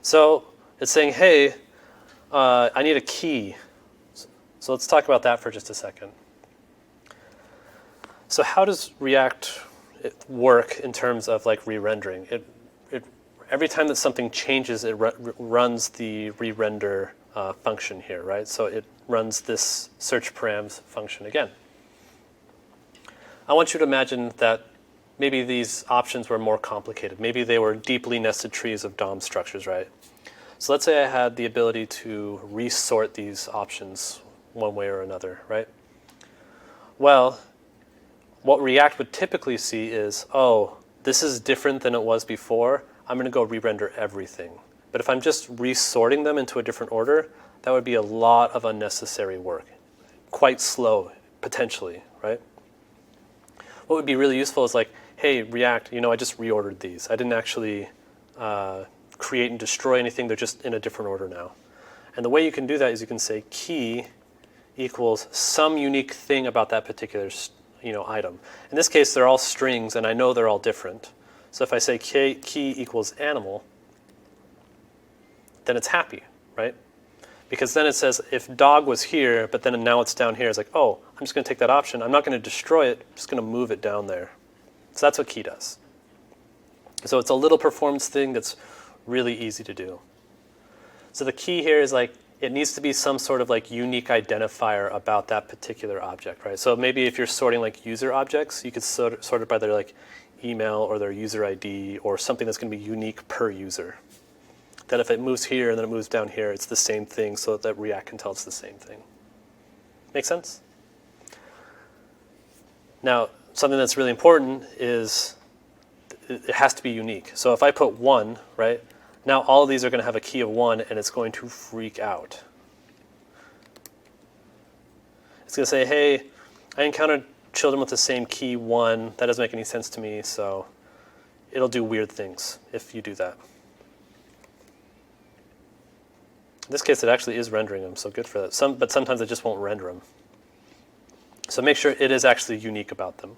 So it's saying, hey, I need a key. So let's talk about that for just a second. So how does React work in terms of like re-rendering? Every time that something changes, it runs the re-render function here, right? So it runs this search params function again. I want you to imagine that maybe these options were more complicated. Maybe they were deeply nested trees of DOM structures, right? So let's say I had the ability to resort these options one way or another, right? Well, what React would typically see is, oh, this is different than it was before. I'm going to go re-render everything. But if I'm just resorting them into a different order, that would be a lot of unnecessary work. Quite slow, potentially, right? What would be really useful is like, hey, React, I just reordered these. I didn't actually create and destroy anything. They're just in a different order now. And the way you can do that is you can say key equals some unique thing about that particular item. In this case, they're all strings, and I know they're all different. So if I say key equals animal, then it's happy, right? Because then it says if dog was here, but then now it's down here, it's like, oh, I'm just going to take that option. I'm not going to destroy it. I'm just going to move it down there. So that's what key does. So it's a little performance thing that's really easy to do. So the key here is like, it needs to be some sort of like unique identifier about that particular object, right? So maybe if you're sorting like user objects, you could sort it by their like email or their user ID or something that's going to be unique per user. That if it moves here and then it moves down here, it's the same thing so that React can tell it's the same thing. Make sense? Now, something that's really important is it has to be unique. So if I put 1, right, now all of these are going to have a key of 1 and it's going to freak out. It's going to say, hey, I encountered children with the same key 1. That doesn't make any sense to me, so it'll do weird things if you do that. In this case, it actually is rendering them, so good for that. But sometimes it just won't render them. So make sure it is actually unique about them.